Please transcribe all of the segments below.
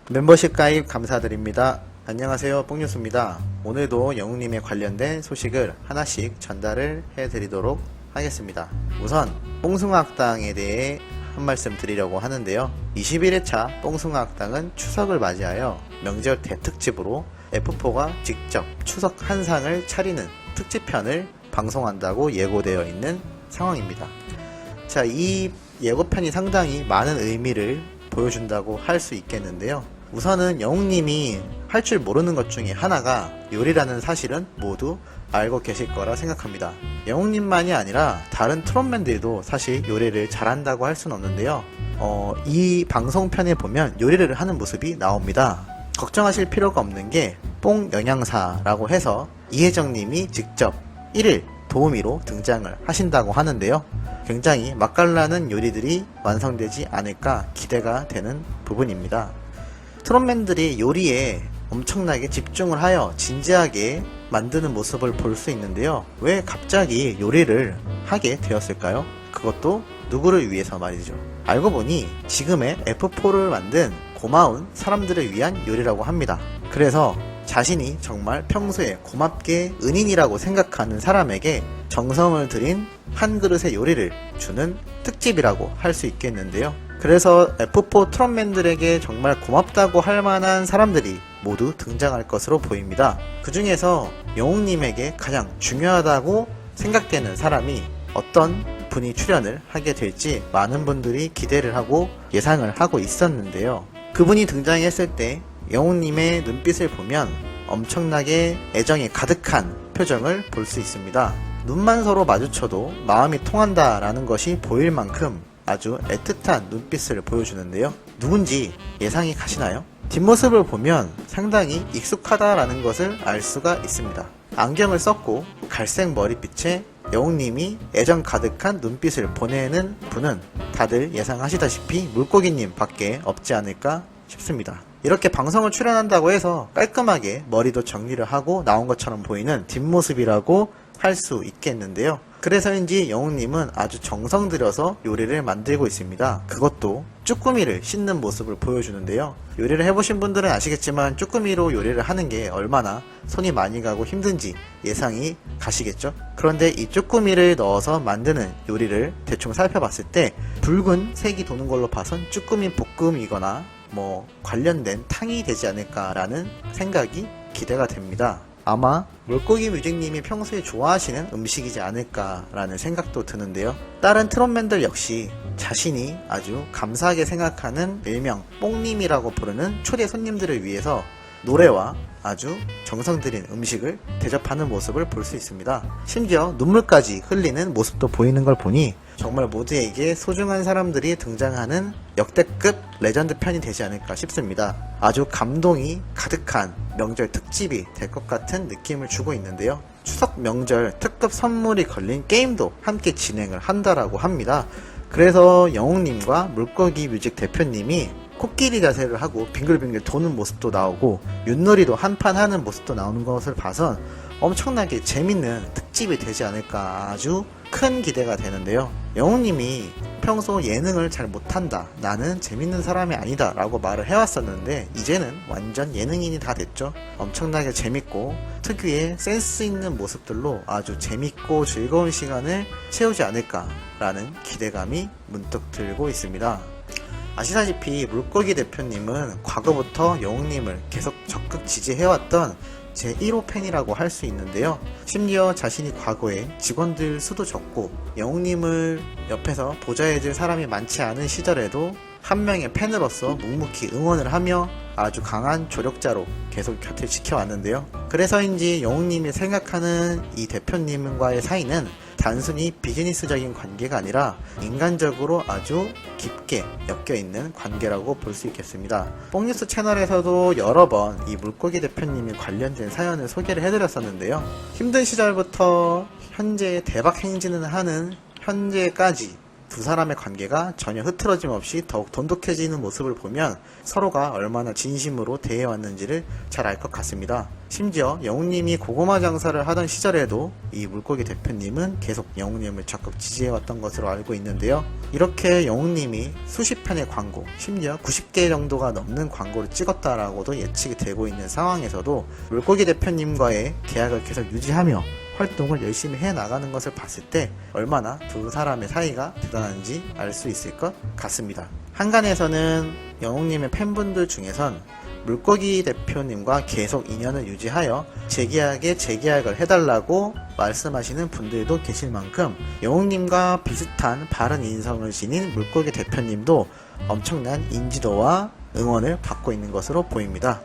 멤버십 가입 감사드립니다. 안녕하세요, 뽕뉴스입니다. 오늘도 영웅님에 관련된 소식을 하나씩 전달을 해드리도록 하겠습니다. 우선 뽕숭아학당에 대해 한 말씀 드리려고 하는데요. 21회차 뽕숭아학당은 추석을 맞이하여 명절 대특집으로 F4가 직접 추석 한상을 차리는 특집편을 방송한다고 예고되어 있는 상황입니다. 자, 이 예고편이 상당히 많은 의미를 보여준다고 할 수 있겠는데요. 우선은 영웅님이 할 줄 모르는 것 중에 하나가 요리라는 사실은 모두 알고 계실 거라 생각합니다. 영웅님만이 아니라 다른 트롯맨들도 사실 요리를 잘한다고 할 수는 없는데요. 이 방송편에 보면 요리를 하는 모습이 나옵니다. 걱정하실 필요가 없는 게 뽕영양사라고 해서 이혜정님이 직접 1일 도우미로 등장을 하신다고 하는데요. 굉장히 맛깔나는 요리들이 완성되지 않을까 기대가 되는 부분입니다. 트롯맨들이 요리에 엄청나게 집중을 하여 진지하게 만드는 모습을 볼 수 있는데요. 왜 갑자기 요리를 하게 되었을까요? 그것도 누구를 위해서 말이죠. 알고 보니 지금의 F4를 만든 고마운 사람들을 위한 요리라고 합니다. 그래서 자신이 정말 평소에 고맙게 은인이라고 생각하는 사람에게 정성을 들인 한 그릇의 요리를 주는 특집이라고 할 수 있겠는데요. 그래서 F4 트롯맨들에게 정말 고맙다고 할 만한 사람들이 모두 등장할 것으로 보입니다. 그 중에서 영웅님에게 가장 중요하다고 생각되는 사람이 어떤 분이 출연을 하게 될지 많은 분들이 기대를 하고 예상을 하고 있었는데요. 그분이 등장했을 때 영웅님의 눈빛을 보면 엄청나게 애정이 가득한 표정을 볼 수 있습니다. 눈만 서로 마주쳐도 마음이 통한다라는 것이 보일 만큼 아주 애틋한 눈빛을 보여주는데요. 누군지 예상이 가시나요? 뒷모습을 보면 상당히 익숙하다라는 것을 알 수가 있습니다. 안경을 썼고 갈색 머리빛에 영웅님이 애정 가득한 눈빛을 보내는 분은 다들 예상하시다시피 물고기님 밖에 없지 않을까 싶습니다. 이렇게 방송을 출연한다고 해서 깔끔하게 머리도 정리를 하고 나온 것처럼 보이는 뒷모습이라고 할 수 있겠는데요. 그래서인지 영웅님은 아주 정성 들여서 요리를 만들고 있습니다. 그것도 쭈꾸미를 씻는 모습을 보여주는데요. 요리를 해보신 분들은 아시겠지만 쭈꾸미로 요리를 하는 게 얼마나 손이 많이 가고 힘든지 예상이 가시겠죠? 그런데 이 쭈꾸미를 넣어서 만드는 요리를 대충 살펴봤을 때 붉은 색이 도는 걸로 봐선 쭈꾸미 볶음이거나 관련된 탕이 되지 않을까라는 생각이 기대가 됩니다. 아마 물고기 뮤직님이 평소에 좋아하시는 음식이지 않을까라는 생각도 드는데요. 다른 트롯맨들 역시 자신이 아주 감사하게 생각하는 일명 뽕님이라고 부르는 초대 손님들을 위해서 노래와 아주 정성 들인 음식을 대접하는 모습을 볼 수 있습니다. 심지어 눈물까지 흘리는 모습도 보이는 걸 보니 정말 모두에게 소중한 사람들이 등장하는 역대급 레전드 편이 되지 않을까 싶습니다. 아주 감동이 가득한 명절 특집이 될 것 같은 느낌을 주고 있는데요. 추석 명절 특급 선물이 걸린 게임도 함께 진행을 한다라고 합니다. 그래서 영웅님과 물고기 뮤직 대표님이 코끼리 자세를 하고 빙글빙글 도는 모습도 나오고 윷놀이도 한판 하는 모습도 나오는 것을 봐선 엄청나게 재밌는 특집이 되지 않을까 아주 큰 기대가 되는데요. 영웅님이 평소 예능을 잘 못한다, 나는 재밌는 사람이 아니다 라고 말을 해왔었는데 이제는 완전 예능인이 다 됐죠. 엄청나게 재밌고 특유의 센스 있는 모습들로 아주 재밌고 즐거운 시간을 채우지 않을까 라는 기대감이 문득 들고 있습니다. 아시다시피 물고기 대표님은 과거부터 영웅님을 계속 적극 지지해왔던 제 1호 팬이라고 할 수 있는데요. 심지어 자신이 과거에 직원들 수도 적고 영웅님을 옆에서 보좌해줄 사람이 많지 않은 시절에도 한 명의 팬으로서 묵묵히 응원을 하며 아주 강한 조력자로 계속 곁을 지켜왔는데요. 그래서인지 영웅님이 생각하는 이 대표님과의 사이는 단순히 비즈니스적인 관계가 아니라 인간적으로 아주 깊게 엮여있는 관계라고 볼 수 있겠습니다. 뽕뉴스 채널에서도 여러 번 이 물고기 대표님이 관련된 사연을 소개를 해드렸었는데요. 힘든 시절부터 현재 대박 행진을 하는 현재까지 두 사람의 관계가 전혀 흐트러짐 없이 더욱 돈독해지는 모습을 보면 서로가 얼마나 진심으로 대해왔는지를 잘 알 것 같습니다. 심지어 영웅님이 고구마 장사를 하던 시절에도 이 물고기 대표님은 계속 영웅님을 적극 지지해왔던 것으로 알고 있는데요. 이렇게 영웅님이 수십 편의 광고, 심지어 90개 정도가 넘는 광고를 찍었다라고도 예측이 되고 있는 상황에서도 물고기 대표님과의 계약을 계속 유지하며 활동을 열심히 해나가는 것을 봤을 때 얼마나 두 사람의 사이가 대단한지 알 수 있을 것 같습니다. 한간에서는 영웅님의 팬분들 중에선 물고기 대표님과 계속 인연을 유지하여 재계약에 재계약을 해달라고 말씀하시는 분들도 계실 만큼 영웅님과 비슷한 바른 인성을 지닌 물고기 대표님도 엄청난 인지도와 응원을 받고 있는 것으로 보입니다.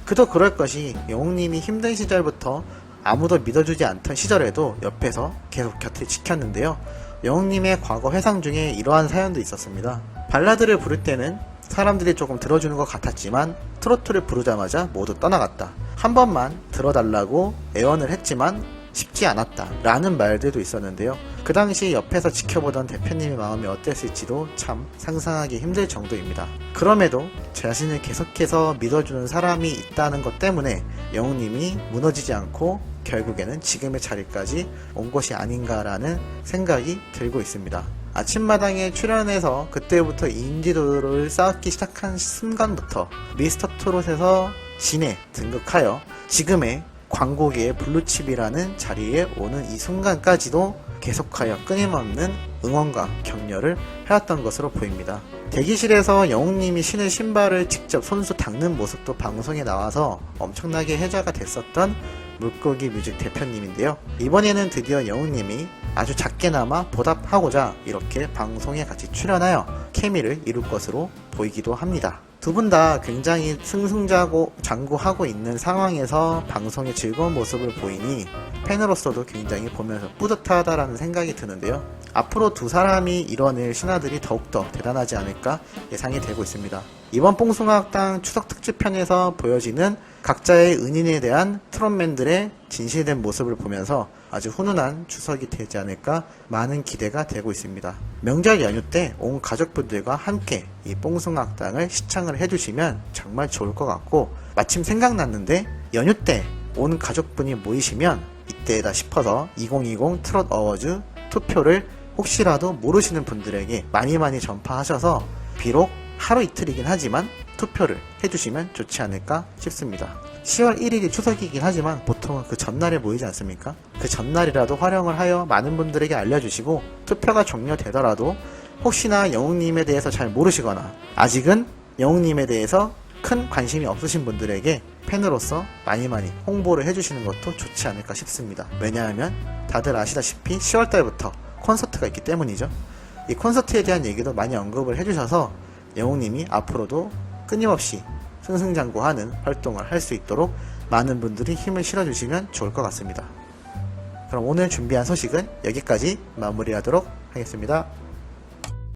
그도 그럴 것이 영웅님이 힘든 시절부터 아무도 믿어주지 않던 시절에도 옆에서 계속 곁을 지켰는데요. 영웅님의 과거 회상 중에 이러한 사연도 있었습니다. 발라드를 부를 때는 사람들이 조금 들어주는 것 같았지만 트로트를 부르자마자 모두 떠나갔다. 한 번만 들어달라고 애원을 했지만 쉽지 않았다 라는 말들도 있었는데요. 그 당시 옆에서 지켜보던 대표님의 마음이 어땠을지도 참 상상하기 힘들 정도입니다. 그럼에도 자신을 계속해서 믿어주는 사람이 있다는 것 때문에 영웅님이 무너지지 않고 결국에는 지금의 자리까지 온 것이 아닌가라는 생각이 들고 있습니다. 아침마당에 출연해서 그때부터 인지도를 쌓기 시작한 순간부터 미스터트롯에서 진에 등극하여 지금의 광고계의 블루칩이라는 자리에 오는 이 순간까지도 계속하여 끊임없는 응원과 격려를 해왔던 것으로 보입니다. 대기실에서 영웅님이 신은 신발을 직접 손수 닦는 모습도 방송에 나와서 엄청나게 회자가 됐었던 물고기 뮤직 대표님인데요. 이번에는 드디어 영웅님이 아주 작게나마 보답하고자 이렇게 방송에 같이 출연하여 케미를 이룰 것으로 보이기도 합니다. 두 분 다 굉장히 승승장구하고 있는 상황에서 방송의 즐거운 모습을 보이니 팬으로서도 굉장히 보면서 뿌듯하다라는 생각이 드는데요. 앞으로 두 사람이 이뤄낼 신화들이 더욱더 대단하지 않을까 예상이 되고 있습니다. 이번 뽕숭아학당 추석 특집편에서 보여지는 각자의 은인에 대한 트롯맨들의 진실된 모습을 보면서 아주 훈훈한 추석이 되지 않을까 많은 기대가 되고 있습니다. 명절 연휴 때 온 가족분들과 함께 이 뽕숭아학당을 시청을 해주시면 정말 좋을 것 같고, 마침 생각났는데 연휴 때 온 가족분이 모이시면 이때다 싶어서 2020 트롯 어워즈 투표를 혹시라도 모르시는 분들에게 많이 전파하셔서 비록 하루 이틀이긴 하지만 투표를 해주시면 좋지 않을까 싶습니다. 10월 1일이 추석이긴 하지만 보통은 그 전날에 모이지 않습니까? 그 전날이라도 활용을 하여 많은 분들에게 알려주시고, 투표가 종료되더라도 혹시나 영웅님에 대해서 잘 모르시거나 아직은 영웅님에 대해서 큰 관심이 없으신 분들에게 팬으로서 많이 홍보를 해주시는 것도 좋지 않을까 싶습니다. 왜냐하면 다들 아시다시피 10월달부터 콘서트가 있기 때문이죠. 이 콘서트에 대한 얘기도 많이 언급을 해주셔서 영웅님이 앞으로도 끊임없이 승승장구하는 활동을 할 수 있도록 많은 분들이 힘을 실어주시면 좋을 것 같습니다. 그럼 오늘 준비한 소식은 여기까지 마무리하도록 하겠습니다.